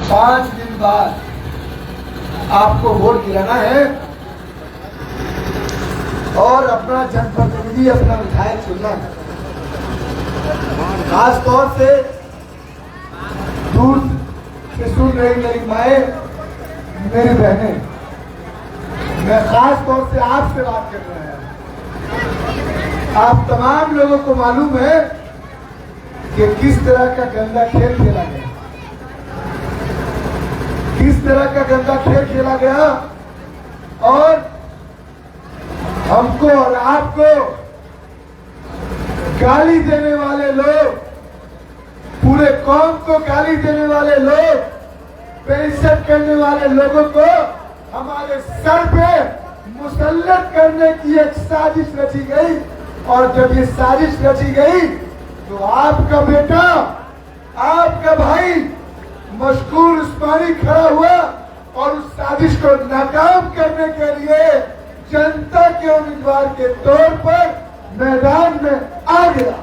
5 दिन बाद आपको वोट गिराना है और अपना जनप्रतिनिधि, अपना विधायक चुनना है। खास तौर से दूर से सुन रही मेरी माएं, मेरी बहनें, मैं खास तौर से आपसे बात कर रहा हूं। आप तमाम लोगों को मालूम है कि किस तरह का गंदा खेल खेला गया, किस तरह का गंदा खेल खेला गया, और हमको और आपको गाली देने वाले लोग, पूरे कौम को गाली देने वाले लोग, बेइज्जत करने वाले लोगों को हमारे सर पे मुसल्लत करने की एक साजिश रची गई। और जब ये साजिश रची गई तो आपका बेटा, आपका भाई मशकूर उस्मानी खड़ा हुआ और उस साजिश को नाकाम करने के लिए जनता के उम्मीदवार के तौर पर मैदान में आ गया।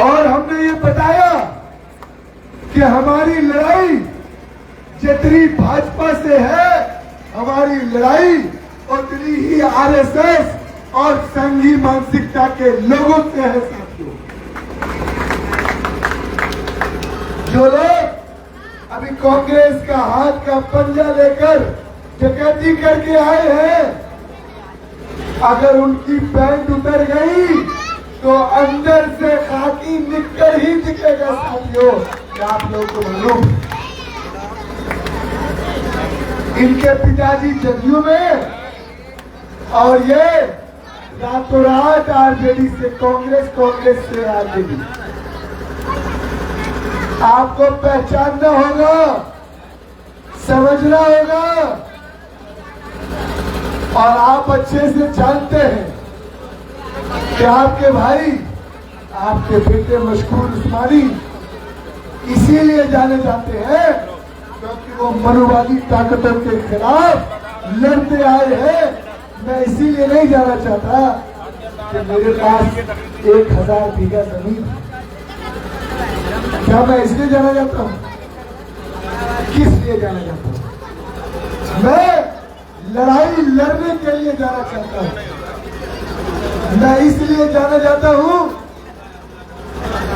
और हमने ये बताया कि हमारी लड़ाई जितनी भाजपा से है, हमारी लड़ाई उतनी ही आरएसएस और संघी मानसिकता के लोगों से है। साथियों, जो लोग अभी कांग्रेस का हाथ का पंजा लेकर डकैती करके आए हैं, अगर उनकी पैंट उतर गई तो अंदर से खाकी निकल ही दिखेगा। साथियों, क्या आप लोगों को मालूम, इनके पिताजी जदयू में और ये रातों रात आरजेडी से कांग्रेस, कांग्रेस से आरजेडी। आपको पहचानना होगा, समझना होगा, और आप अच्छे से जानते हैं कि आपके भाई, आपके बेटे मशकूर उस्मानी इसीलिए जाने जाते हैं क्योंकि वो मनुवादी ताकतों के खिलाफ लड़ते आए हैं। मैं इसीलिए नहीं जाना चाहता कि मेरे पास 1000 बीघा जमीन है। क्या मैं इसलिए जाना चाहता हूँ? किस लिए जाना चाहता हूँ? मैं लड़ाई लड़ने के लिए जाना चाहता हूँ। मैं इसलिए जाना चाहता हूँ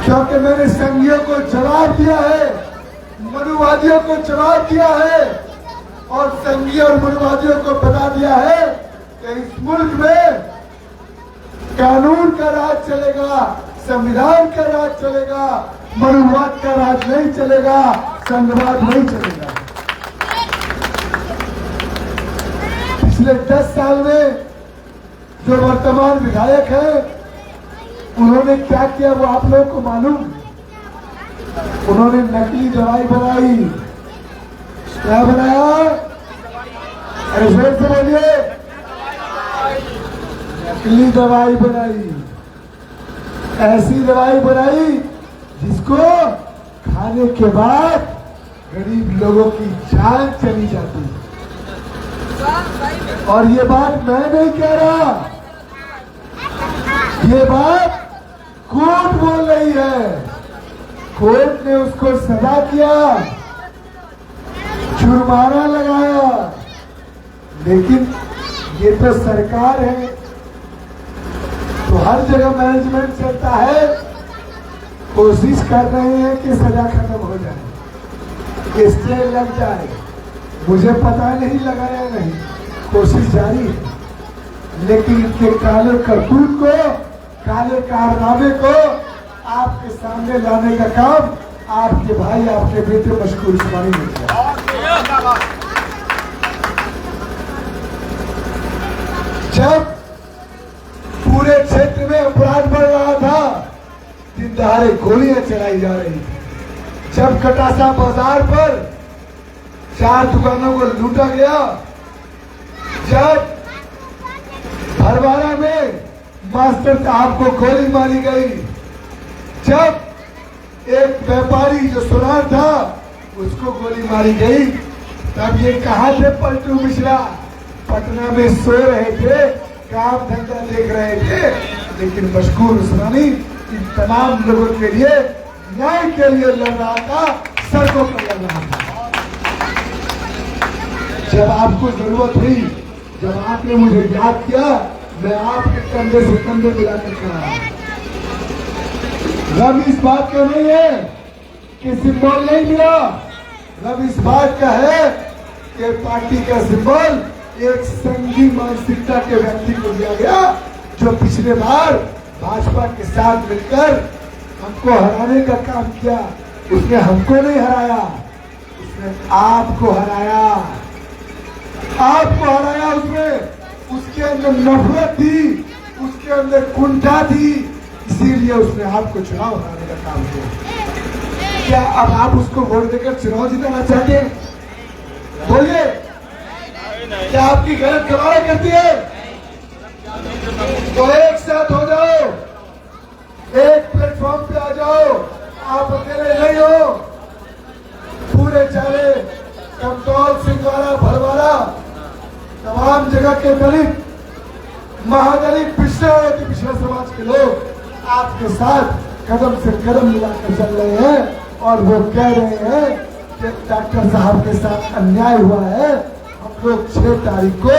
क्योंकि मैंने संघियों को जवाब दिया है, मनुवादियों को जवाब दिया है, और संघी और मनुवादियों को बता दिया है कि इस मुल्क में कानून का राज चलेगा, संविधान का राज चलेगा, मनुवाद का राज नहीं चलेगा, संघवाद नहीं चलेगा। पिछले 10 साल में जो वर्तमान विधायक है, उन्होंने क्या किया वो आप लोगों को मालूम। उन्होंने नकली दवाई बनाई। क्या बनाया? अरे जोर से बोलिए। नकली दवाई बनाई, ऐसी दवाई बनाई जिसको खाने के बाद गरीब लोगों की जान चली जाती। और ये बात मैं नहीं कह रहा, ये बात कोर्ट बोल रही है। कोर्ट ने उसको सजा किया, जुर्माना लगाया, लेकिन ये तो सरकार है, तो हर जगह मैनेजमेंट चलता है। कोशिश कर रहे हैं कि सजा खत्म हो जाए, स्टे लग जाए। मुझे पता नहीं लगा या नहीं, कोशिश जारी है। लेकिन इनके काले करतूत को, काले कारनामे को आपके सामने लाने का काम आपके भाई, आपके बेटे मशकूर उस्मानी ने किया। जब पूरे क्षेत्र में अपराध बढ़ रहा था, दिन दहाड़े गोलियां चलाई जा रही थी, जब कटासा बाजार पर 4 दुकानों को लूटा गया, जब भरवाड़ा में मास्टर साहब को गोली मारी गई, जब एक व्यापारी जो सुनार था उसको गोली मारी गई, तब ये कहाँ थे पलटू मिश्रा? पटना में सो रहे थे, काम धंधा देख रहे थे। लेकिन मशकूर उस्मानी इन तमाम लोगों के लिए न्याय के लिए लड़ रहा था, सड़कों पर लड़ रहा था। जब आपको जरूरत हुई, जब आपने मुझे याद किया, मैं आपके कंधे से कंधे मिलाकर खड़ा। रब इस बात का नहीं है कि सिंबल नहीं मिला, रब इस बात का है कि पार्टी का सिंबल एक संघी मानसिकता के व्यक्ति को दिया गया, जो पिछले बार भाजपा के साथ मिलकर हमको हराने का काम किया। उसने हमको नहीं हराया, उसने आपको हराया, आपको हराया। उसके अंदर नफरत थी, उसके अंदर कुंठा थी, इसीलिए उसने आपको चुनाव हराने का काम किया। क्या अब आप उसको वोट देकर चुनाव जिताना चाहते हैं? बोलिए, क्या आपकी गलत गवाही करती है? तो एक साथ हो जाओ, एक प्लेटफॉर्म पे आ जाओ। आप अकेले नहीं हो, पूरे चारे कमतौल, सिंगवाड़ा, भरवाड़ा, तमाम जगह के दलित, महादलित, पिछड़ा और अति पिछड़ा समाज के लोग आपके साथ कदम से कदम मिलाकर चल रहे हैं और वो कह रहे हैं कि डॉक्टर साहब के साथ अन्याय हुआ है। हम लोग 6 तारीख को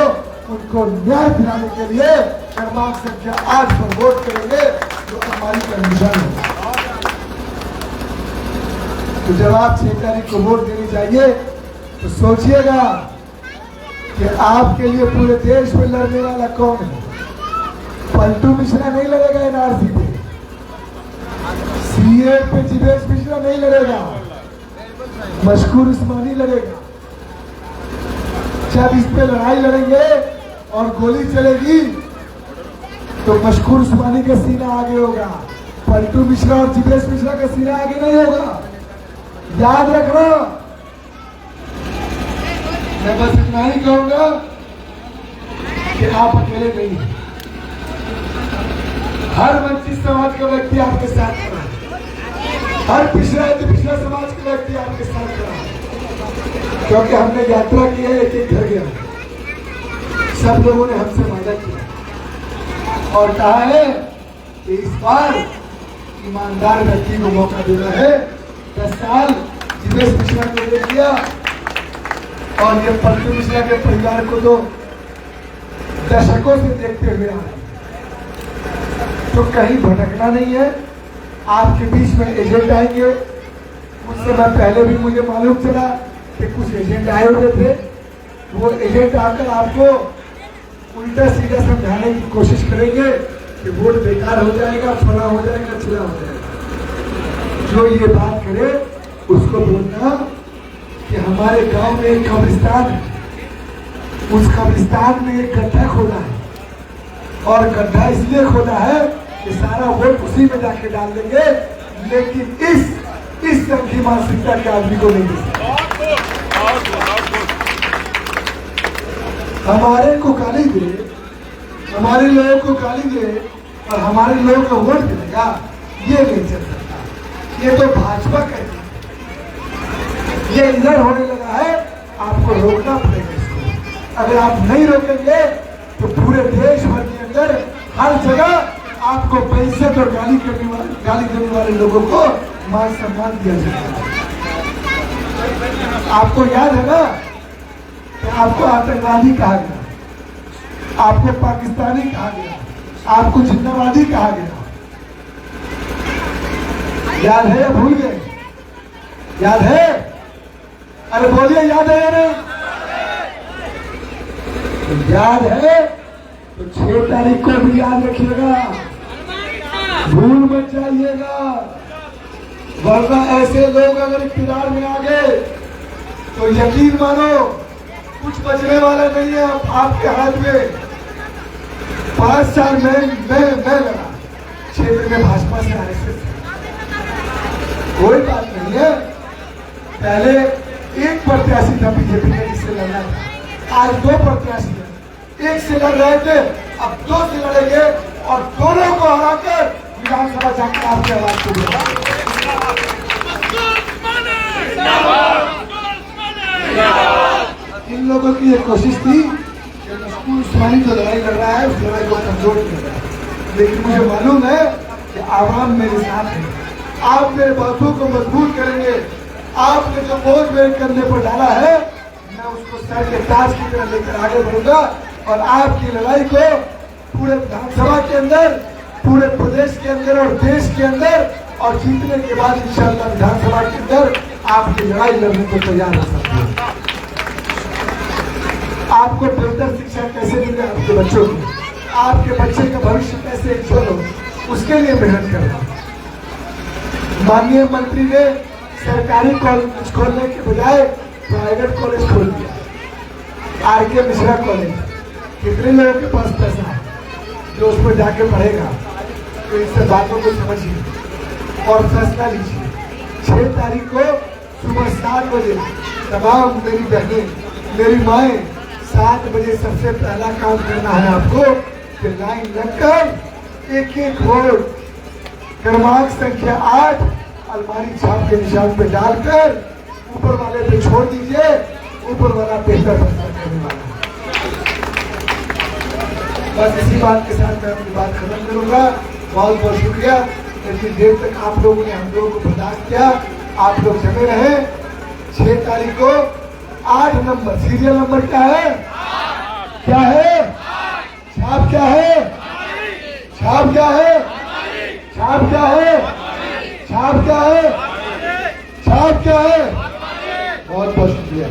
उनको न्याय दिलाने के लिए क्रमांक संख्या 8 पर वोट करेंगे, जो हमारी कंडीशन है। तो जब आप 6 तारीख को वोट देनी चाहिए तो सोचिएगा कि आपके लिए पूरे देश में लड़ने वाला कौन है। पलटू मिश्रा नहीं लड़ेगा एनआरसी पे, सीए पे जीवेश मिश्रा नहीं लड़ेगा, मशकूर उस्मानी लड़ेगा। जब इस पे लड़ाई लड़ेंगे और गोली चलेगी तो मशकूर उस्मानी का सीना आगे होगा, पलटू मिश्रा और जीवेश मिश्रा का सीना आगे नहीं होगा। याद रखना। मैं बस इतना ही कहूंगा कि आप अकेले नहीं हैं, हर वंचित समाज का व्यक्ति आपके साथ खड़ा है, हर पिछड़ा पिछड़ा समाज का व्यक्ति आपके साथ खड़ा है। क्योंकि हमने यात्रा की है, एक एक घर गया, सब लोगों ने हमसे वादा किया और कहा है कि इस बार ईमानदार व्यक्ति को मौका देना है। 10 साल जीवेश मिश्रा को दे दिया और ये पलटू मिश्रा के परिवार को तो दशकों से देखते हुए आ रहे, तो कहीं भटकना नहीं है। आपके बीच में एजेंट आएंगे, कुछ समय पहले भी मुझे मालूम चला कि कुछ एजेंट आए हुए थे। वो एजेंट आकर आपको उल्टा सीधा समझाने की कोशिश करेंगे कि वोट बेकार हो जाएगा, फला हो जाएगा, चिला हो जाएगा। जो ये बात करे उसको बोलना कि हमारे गांव में एक कब्रिस्तान है, उस कब्रिस्तान में एक गड्ढा खोदा है और गड्ढा इसलिए खोदा है कि सारा वोट उसी में जाके डाल देंगे, लेकिन इस संघी मानसिकता के आदमी को नहीं दे सकते। हमारे को गाली दे, हमारे लोगों को गाली दे और हमारे लोगों को वोट देगा, ये नहीं चल सकता। ये तो भाजपा कहती है, ये इधर होने लगा है, आपको रोकना पड़ेगा इसको। अगर आप नहीं रोकेंगे तो पूरे देश भर के अंदर हर जगह आपको पैसे और गाली देने वाले लोगों को मान सम्मान दिया जाएगा। आपको याद है ना कि आपको आतंकवादी कहा गया, आपको पाकिस्तानी कहा गया, आपको जिन्नावादी कहा गया। याद है या भूल गए? याद है? अरे बोलिए, याद है या नहीं? तो याद है तो 6 तारीख को भी याद रखिएगा, भूल मत जाइएगा, वरना ऐसे लोग अगर इख्तियार में आ गए तो यकीन मानो कुछ बचने वाला नहीं है आपके हाथ में। 5 साल में मैं लड़ा क्षेत्र में भाजपा से आए थे, कोई बात नहीं है। पहले एक प्रत्याशी था बीजेपी का जिससे लड़ना था, आज 2 प्रत्याशी हैं, एक से लड़ रहे थे, अब 2 से लड़ेंगे और दोनों को हराकर विधानसभा जाकर आपकी आवाज को दिया। इन लोगों की एक कोशिश थी कि मशकूर उस्मानी जो लड़ाई लड़ रहा है उस लड़ाई को कमजोर कर रहा है, लेकिन मुझे मालूम है कि आवाम मेरे साथ है, आप मेरे बातों को मजबूत करेंगे। आपने जो बोझ मेरे कंधे पर डाला है, मैं उसको सर के ताज की तरह लेकर आगे बढ़ूंगा और आपकी लड़ाई को पूरे विधानसभा के अंदर, पूरे प्रदेश के अंदर और देश के अंदर, और जीतने के बाद इंशाअल्लाह विधानसभा के अंदर आपकी लड़ाई लड़ने को तैयार हो सकते हैं। आपको बेहतर शिक्षा कैसे मिले आपके बच्चों को, आपके बच्चे का भविष्य कैसे उज्जवल हो, उसके लिए मेहनत करना। माननीय मंत्री ने सरकारी कॉलेज खोलने के बजाय प्राइवेट कॉलेज खोल दिया। आर.के. मिश्रा कॉलेज, कितने लोगों के पास पैसा है जो उसमें जाके पढ़ेगा? तो इससे बातों को समझिए और फैसला लीजिए। 6 तारीख को सुबह 7 बजे तमाम मेरी बहनें, मेरी माएँ, 7 बजे सबसे पहला काम करना है आपको कि लाइन लगकर एक वोट क्रमांक संख्या 8 अलमारी छाप के निशान पे डालकर ऊपर वाले पे छोड़ दीजिए। ऊपर वाला बेहतर फैसला करने वाला है। बस इसी बात के साथ मैं अपनी बात खत्म करूंगा। बहुत बहुत शुक्रिया। इतनी देर तक आप लोगों ने हम लोगों को बर्दाश्त किया, आप लोग जमे रहे। 6 तारीख को 8 नंबर, सीरियल नंबर क्या है? क्या है? छाप क्या है? छाप क्या है? छाप क्या है? छाप क्या है? छाप क्या है? बहुत बहुत शुक्रिया।